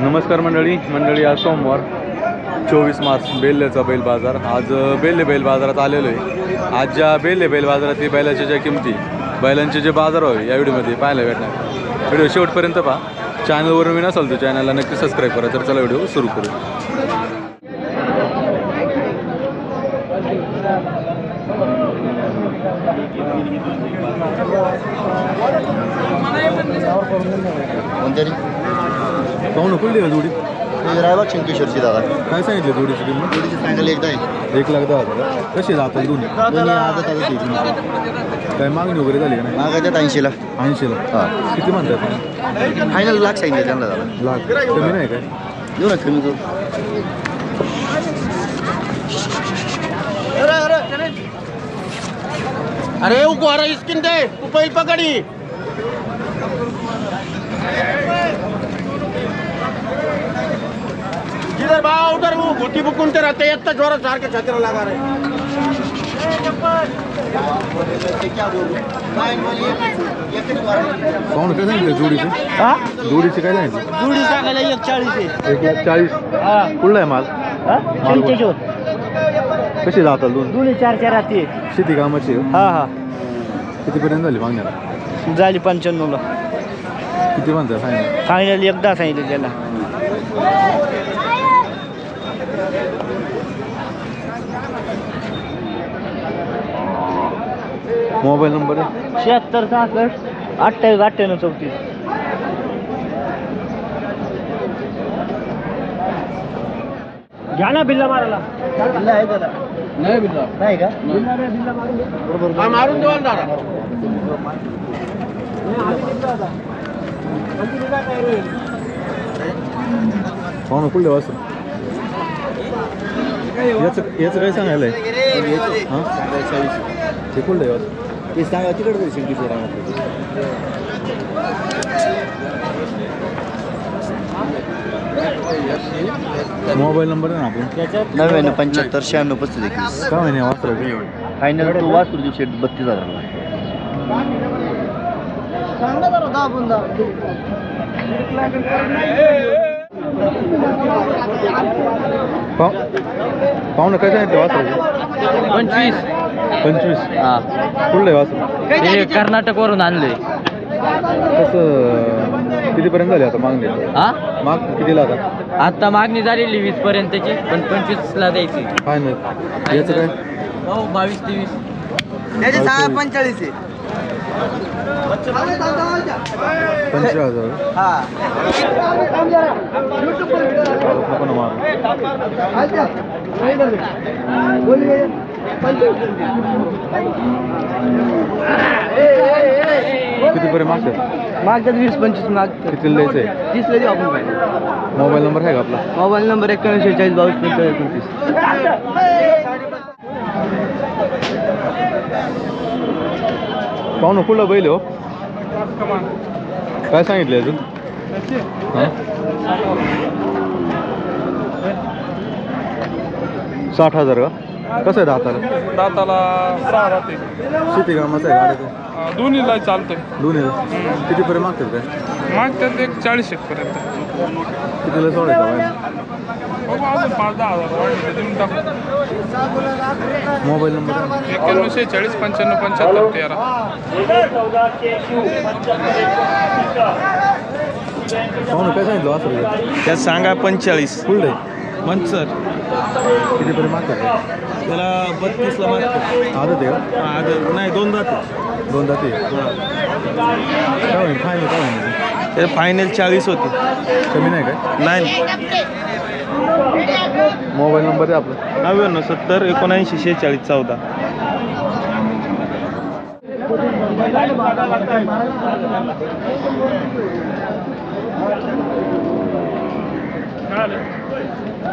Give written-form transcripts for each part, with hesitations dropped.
नमस्कार मंडळी आज सोमवार 24 मार्च बेल्ल्याचा बैल बाजार। आज बेल्ले बैल बाजारात आलेलो आहे। आज ज्या बेल्ले बैल बाजारातील बैलाच्या ज्या किमती बैलांचे जे बाजार होय या व्हिडिओमध्ये पाहायला भेटणार। व्हिडिओ शेवटपर्यंत पहा। चॅनलवरून विना असाल तर चॅनलला नक्की सबस्क्राईब करा। तर चला व्हिडिओ सुरू करू। पाहून कुठली आहे जोडी? रायबाग शंकेश्वरची दादा। काय सांगितले जोडीची किंमत? जोडीची सांगायला एकदा आहे 1,10,000। कशी जातात दोन्ही? काय मागणी वगैरे झाली का नाही? मागायच्यात 80ला। 80ला? हां। किती म्हणतात? फायनल लाख सांगितले त्यांना दादा। लाख कमी नाही काय? देऊ ना कमी करू। अरे वो कोहरा स्किन दे तू पहिल पकड़ी जिधर भाव उधर वो घुटी बुकुनते रहते हैं। इतना जोर झार के छतरा लगा रहे पाहून काय सांगितलं जोडीचे? हाँ जोडीचे काय सांगितलं? जुड़ी सांगायला 140 आहे। 1,40,000। हाँ कुठला आहे माल? शंकेश्वर कशी जातात दोन? जुड़ी 4 राहते। शेती कामाची आहे? हाँ हाँ कितीपर्यंत झाली मागण्याला? झाली 95ला। किती म्हणतात फायनल? फायनल एकदा सांगितलं त्याला। मोबाईल नंबर आहे? 76 66 28 98 34। घ्या ना बिल्ला मारायला। बिल्ला आहे त्याला? नाही बिल्ला नाही का? बिल्ला नाही, बिल्ला मारून दे। बरोबर मारून देऊ ना दादा। पाहून कुठले वाजता? याचं काय सांगायला आहे? हां ते कुठलं आहे वाजता? ते सांगा तिकडे शंकेश्वर मोबाईल नंबर आहे ना आपण? 99 75 96 35 काय म्हणे वाजता? फायनल तो वासरू दिवशी 32,000ला। पाहुणं काय सांगितलं वासराचं? 25. हां कुठलं आहे वासरू? हे कर्नाटकवरून आणले। कसं कितीपर्यंत झाली आता मागणी? हा माग कितीला आता? आता मागणी झालेली 20 पर्यंतची, पण 25ला द्यायची फायनल याचं काय? हो 22 23 त्याचे 45 आहे। 25,000। नको ना मारू। कितीपर्यंत मागतात? मागतात 20 25 मागतात। कितीला द्यायचं आहे? 30 ला देऊ आपण। मोबाईल नंबर आहे का आपला? Mobile number 91 46 22 45 29। पाहुणं कुठलं बैल हो? काय सांगितलं अजून? हां 60,000 का? कसं आहे दाताला? दाताला 6 राहते। शेती कामाचं आहे गाड्याचं? दोन्हीला चालतंय। दोन्ही कितीपर्यंत मागतात काय? मागतात एक 40 पर्यंत। कितीला सोडायचं बाय? बघू अजून 5-10 हजार वाढले देऊन टाकू। मोबाईल नंबर आहे? 91 46 95 75 13। पाहुणं काय सांगितलं वासराचं? त्यात सांगा 45 कुठलं आहे? मंचर कितीपर्यंत मागतात काय? त्याला 32ला मागतो। आदत आहे का? आज नाही 2 दात 2 दाती आहे? काय होईल फायनल? काय होईल ते फायनल 40 होते। कमी नाही काय? नाही मोबाईल नंबर आहे आपला? 99 70 79 46 14।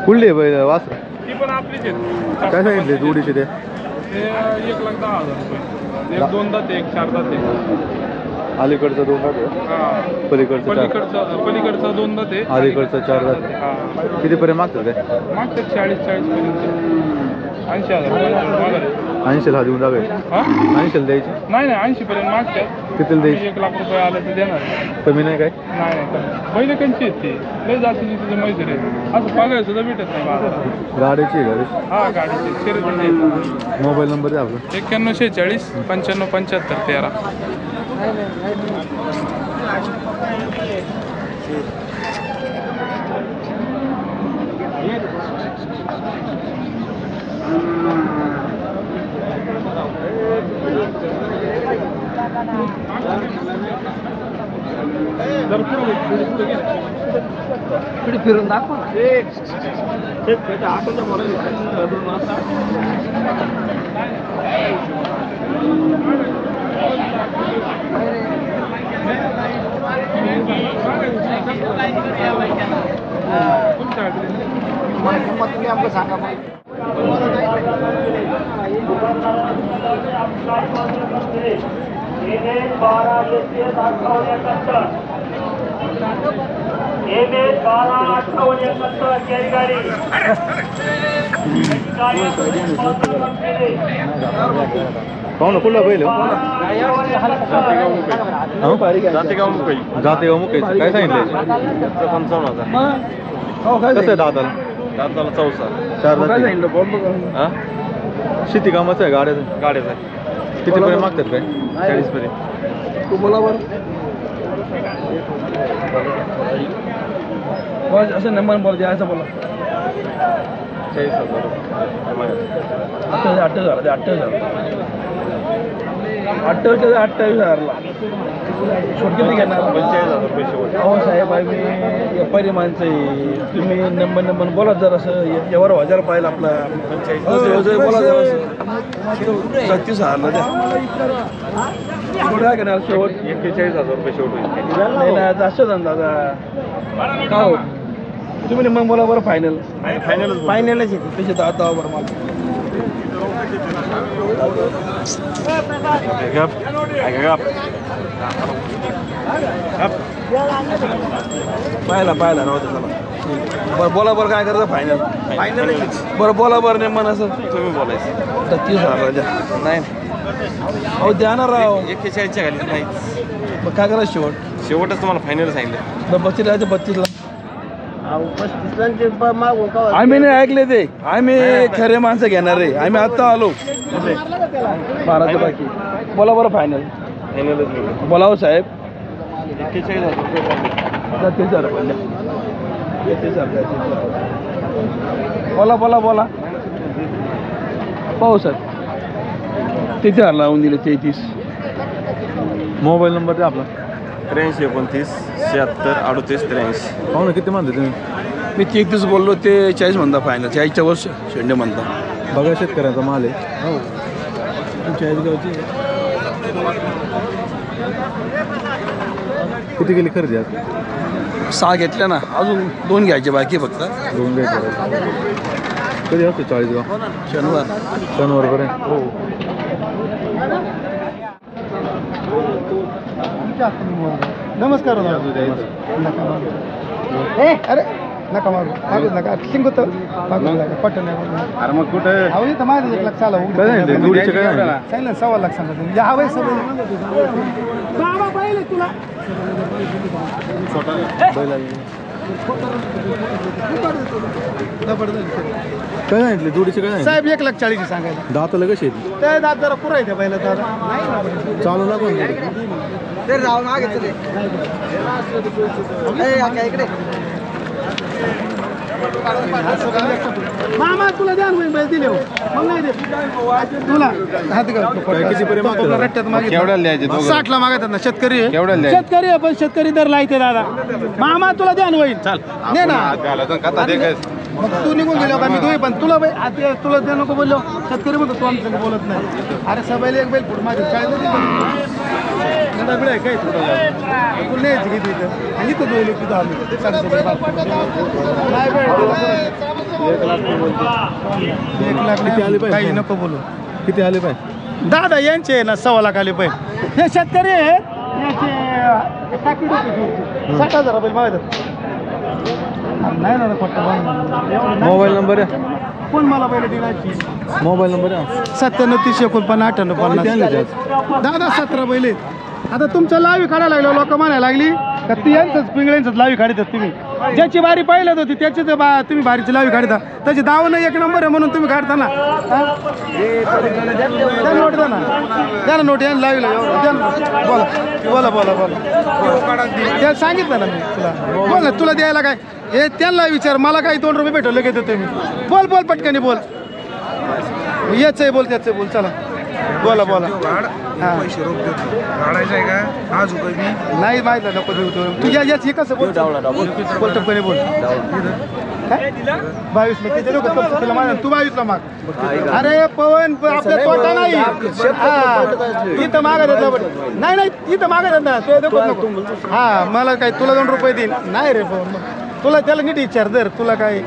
कुठली आहे बैल वासर? ती पण आपलीच आहेत। काय सांगितले जोडीचे ते? ते 1,10,000 रुपये। एक 2 दात एक 4 दात आहे। अलीकडचं 2 दात आहे? हां पलीकडचं 4? पलीकडचा 2 दात आहे। अलीकडचं 4 दात आहे? हां कितीपर्यंत मागतात काय? मागतात 40 40 पर्यंत। 80,000 मागा 80 हा देऊन जावे हा 80 द्यायची नाही 80 पर्यंत मागतात. कितीला द्यायची 1 लाख रुपये आले तर देणार. कमी नाही काय नाही पहिले कंची आहेत ते लय जातीची तुझं मैत्री आहे. असं बघायला सुद्धा भेटत नाही बाजारात. गाडीची गाडी हा गाडीचे शर्यतीचे मोबाईल नंबर द्या आपला 9146 95 75 13. फिरून दाखव तुम्ही आमचं सांगा पाहू ना कुठला बैल जातेगाव मुकई काय सांगितलं 55,000 कसं आहे दाताला 4 हा शेती कामाचं आहे गाड्याचं कितीपर्यंत मागतात काय 40 पर्यंत तू बोला बरं असं नंबर बोल द्यायचा बोला 40,000 $28,000 शॉर्ट किती घेणार 45,000 रुपये शेवट हो साहेब आम्ही व्यापारी माणसं आहे तुम्ही नंबर बोला जर असं एवढा हजार पाहिजे आपला बोला जर असं 36,000 द्या थोडा घेणार शेवट 41,000 रुपये शेवट होईल नाही ना जास्त दादा का हो तुम्ही मग बोला बरं फायनलच येते त्याचे दादा बरं मला पाहिला नव्हतं चला बरं बोला बरं काय करतं फायनल बरं बोला बरं नेमन असं तुम्ही बोलायचं 30,000 द्या नाही हो द्या ना राव 41च्या खाली नाही मग काय करा शेवटच तुम्हाला फायनल सांगितलं बरं 32ला आम्ही नाही ऐकले ते आम्ही खरे माणसं घेणार आहे आम्ही आत्ता आलो 12 बाकी बोला बरं फायनल बोलाव साहेब 41,000 बोला पाहू सर 33,000 लावून दिले 33 मोबाईल नंबर द्या आपला 83 29 76 38 83. पाहू ना किती म्हणते तुम्ही मी 33 बोललो ते 40 म्हणता फायनल 40च्या वर्ष शेंडे म्हणता बघा शेतकऱ्यांचा माल आहे हो 40 गावची किती गेली खरेदी आज 6 घेतल्या ना अजून 2 घ्यायचे बाकी फक्त 2 घ्यायचे कधी असतो 40 गाव शनिवारपर्यंत हो नमस्कार अरे नका मारू मागूच नका शिंगत पटन अरे मग कुठे अहो इथं माझं 1 लाख चालू जोडीचे काय आहे? सांगितलं 1.25 लाख सांगा तुम्ही या हवे सगळं बाबा पाहिले तुला काय सांगितले जोडीचे काय साहेब 1,40,000 सांगायला दाताला कशी येते ते दात जरा पुरा येते पहिलं दादा चालू लागून ते राहून मागे चले इकडे मामा तुला द्या ना दिले हो मग नाही दे तुला कितीपर्यंत मागतात? केवढ्याला द्यायचे 60ला मागतात ना शेतकरी शेतकरी आहे पण शेतकरी दर लायते दादा मामा तुला द्या ना होईल ने ना मग तू निघून गेलो का मी तुम्ही पण तुला तुला द्या नको बोललो शेतकरी म्हणतो तू आमचं बोलत नाही अरे सबाईला एक बैल फुट माझे काय काय तुला न्यायची किती इथं आणि इथं दोन तिथं आम्ही नाही बैल 1 लाख किती आले पाहिजे? काही नको बोलू किती आले पाहिजे दादा यांचे ना 1.25 लाख आले पाहिजे हे शेतकरी आहेत याचे 60,000 रुपये मागतात नाही ना खोटं मोबाईल नंबर आहे कोण मला पहिले दिलाची मोबाईल नंबर आहे 97 दादा 17 बैल आता तुमचं लावी काढायला लागलो लोक म्हणायला लागली का ती यांचंच पिंगळ्यांचंच लावी काढतात तुम्ही ज्याची बारी पहिल्यात होती त्याची तुम्ही बारीची लावी काढता त्याची दावं एक नंबर आहे म्हणून तुम्ही काढता ना द्या नोट द्या ना नोट या लावीला द्या ना बोला बोला बोला त्या सांगितलं ना मी तुला बोल ना तुला द्यायला काय हे त्यांना विचार मला काही 2 रुपये भेटवलं घेतो तुम्ही बोल पटकनी बोल याच आहे बोल त्याच बोल चला बोला बोला पैसे रोख देतो काढायचं आहे का आज नाही माहित नाही नको देऊ तू याच हे कसं बोल बोल टपकनी बोल 22 ला किती लोक तुला माग तू 22 ला माग अरे पवन आपल्या तोटा नाही इथं मागा देत नाही इथं मागा देत ना हा मला काय तुला 2 रुपये देईन नाही रे पवन तुला त्याला नीट विचार दर तुला काय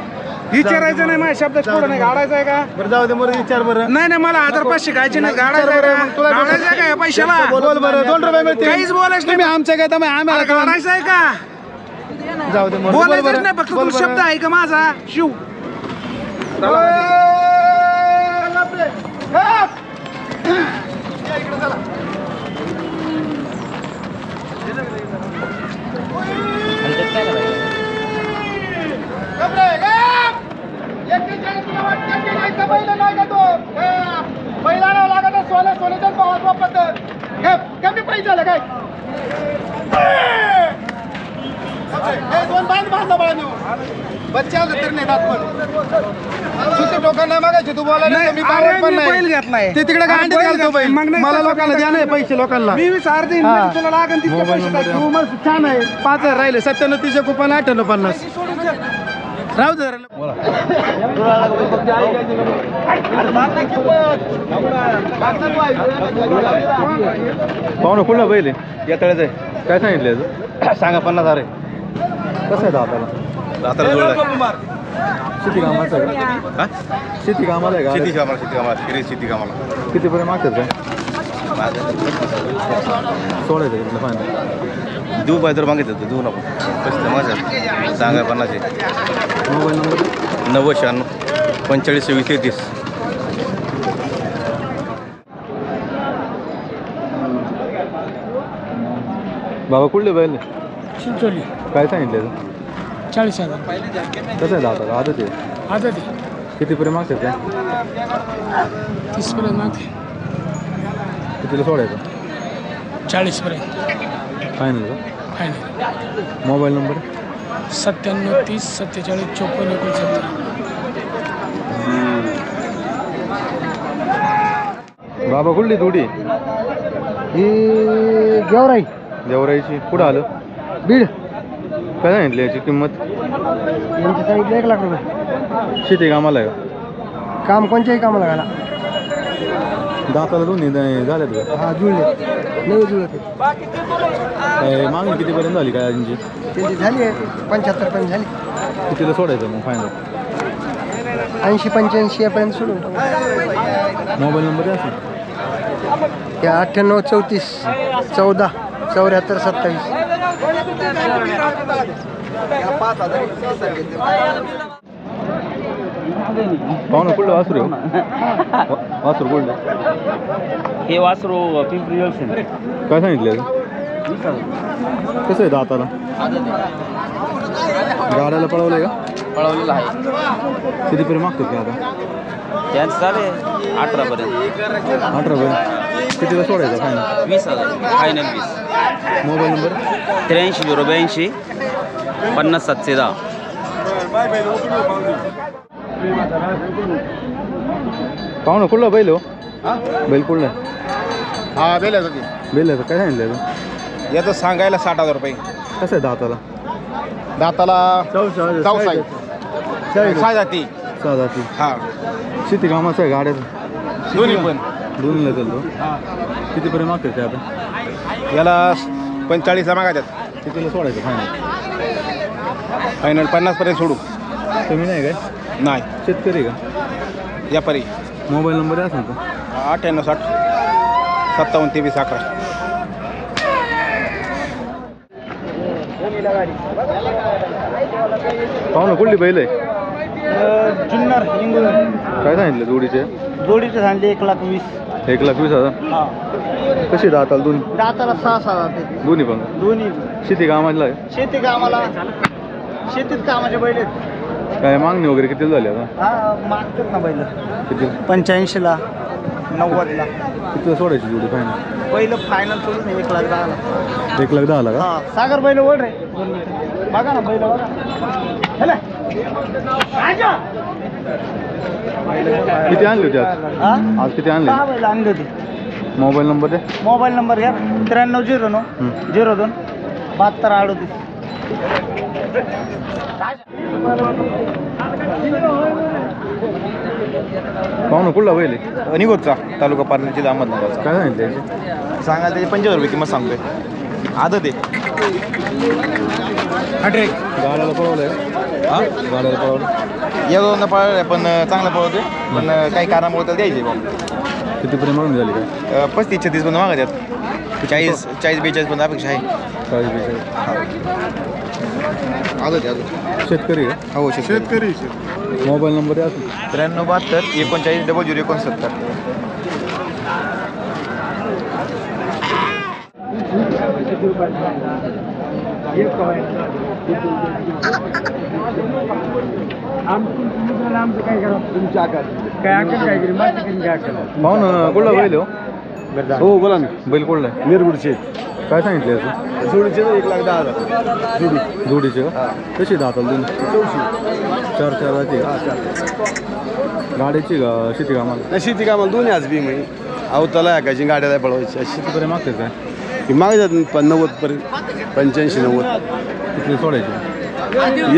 विचारायचं नाही माझ्या शब्दात पुढं नाही गाडायचं आहे का बरं जाऊ दे मला विचार बरं नाही मला 1500 गायचे नाही गाडायचं आहे का? गाडायचं आहे का या पैशाला बोल बरं 2 रुपये मिळतील काहीच बोलायचं नाही तुम्ही आमच्या काय तर आम्हाला गाडायचं आहे का जाऊ दे बोलायचं नाही फक्त तू शब्द आहे का माझा शिव सोन्याच्याच भावात वापरत कमी पैसे झालं काय दोन बांधला बांधू बच्चे आलं तर नाही दात पण सुट्टी लोकांना मागायची तू बोलायला मी पण बैल घेतलाय ते तिकडे गांडीत घालतो बैल मला लोकांना द्या नाही पैसे लोकांना मी विचार देईन तुला लागेल तितके पैसे टाक. तू मग छान आहे 5000 राहिले 97 30 कुपन 58 50 राहू दे पाहुणं कुठला बैल येताळ्याच आहे काय सांगितलं याचं सांगा 50,000 आहे कसं आहे दाताला आता जोडला शेती कामाचं आहे का शेती कामाला आहे का शेती कामाला कितीपर्यंत मागतात काय सोडायचं तिथलं फायनल देऊ पाहिजे तर मागितलं देऊ नको पैसे माझ्या सांगा 50 आहे मोबाईल नंबर 90 45 26 33 बाबा कुठले बैल चिंचोली काय सांगितलं याचं 40,000 कसं आहे दाताला आदत आहे आता ते कितीपर्यंत मागतात काय 30 पर्यंत मागते कितीला सोडायचं 40 पर्यंत फायनल का फायनल मोबाईल नंबर 97 30 47 54 69. बाबा कुठली थोडी ही गेवराई देवराईची कुठं आलं बीड काय सांगितलं याची किंमत यांची सांगितलं 1 लाख रुपये शेती कामाला आहे का काम कोणत्याही कामाला घाला दाताला दोन्ही झाल्यात का हा जुळले नऊ जुळले काय मागणी कितीपर्यंत झाली काय अजूनची त्यांची झाली 75 पर्यंत झाली कितीला सोडायचं मग फायनल 80 85 पर्यंत सोडून मोबाईल नंबर आहे असेल त्या 98 34 14 74 27 पाहुणं कुठलं वासरू आहे वासरू कुठलं हे वासरू पिंपरी जंक्शन काय सांगितलं याचं? कसं आहे दाताला गाड्याला पळवलं आहे का पळवलेला आहे कितीपर्यंत मागतात का आता त्यांचं चालेल 18 पर्यंत 18 पर्यंत कितीला सोडायचं फायनल 20,000 फायनल 20 मोबाईल नंबर 83 082 50 710 पाहुणं कुठला बैल हो बैल कुठला हा बेलाचं बैल आहे काय सांगितलं याचं? याचं सांगायला 60,000 रुपये कसं आहे दाताला दाताला साय जाती सहा जाती हा शेती कामाचं आहे गाड्याचं दोन्ही पण दोन्हीला चालतो कितीपर्यंत मागतात ते आता याला 45 मागायच्यात कितीला सोडायचं फायनल फायनल 50 पर्यंत सोडू कमी नाही काय नाही शेतकरी का व्यापारी मोबाईल नंबर आहे असेल का 98 60 57 23 11 पाहुणं कुठली बैल आहे जुन्नर इंगुळ काय सांगितलं जोडीचे? जोडीचे सांगले 1,20,000. 1,20,000. हा कशी दाताला दोन्ही? दाताला 6 जाते दोन्ही पण दोन्ही. शेती कामाला आहे? शेती कामाला शेतीत कामाचे बैल आहेत. काय मागणी वगैरे किती झाली आता? हा मागतात ना बैल किती 85ला 90ला. किती सोडायची जोडी फायनल? पहिलं फायनल सोडून 1,10,000. 1,10,000 का? हा सागर बैल ओढ रे बघा ना बैल बघा. चला. किती आणली होती आज? हा आज किती आणली? 6 बैल आणली होती. मोबाईल नंबर दे. मोबाईल नंबर घ्या 9309 02 7238. पाहू ना कुठला बैल आहे? निगोदचा तालुका पारनेर जिल्हा अहमदनगरचा. काय सांगितलं याची? सांगायला त्याची 75 किंमत सांगतोय. आदत आहे. गाड्याला पळवलंय? हा गाड्याला पळवलं. या दोनदा पळायला पण चांगला पळवतोय पण काही कारणामुळे त्याला द्यायचे बा. कितीपर्यंत मागणी झाली काय? 35-36 पण मागत आहेत. 40-42 पण अपेक्षा आहे. 40-42. आदत आहे. शेतकरी आहे? हो शेतकरी. मोबाईल नंबर आहे असेल? 9372 39 0069. पाहू ना कुठला बैल हो? हो बोला ना. बैल कुठला आहे? निरगुडचे काय सांगितलं याचं? जोडीचे 1,10,000 जोडी. जोडीचे का? कशी दाताला दोन्ही? 4 जाती का? गाड्याची का शेती कामाला? शेती कामाला दोन्ही आज बी मी अवताला ऐकायची गाड्याला पळवायची अशी कितीपर्यंत मागते काय? मागे जात 90 पर्यंत 85-90. किती सोडायची?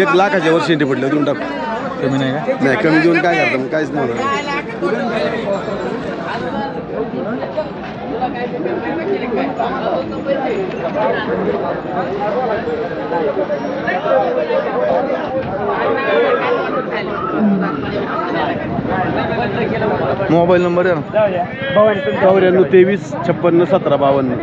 1,00,000च्या वर शेंटी पडले देऊन टाकू. कमी नाही का? नाही कमी देऊन काय करता मग काहीच नाही होणार. मोबाईल नंबर आहे ना? 94 23 56 17 52.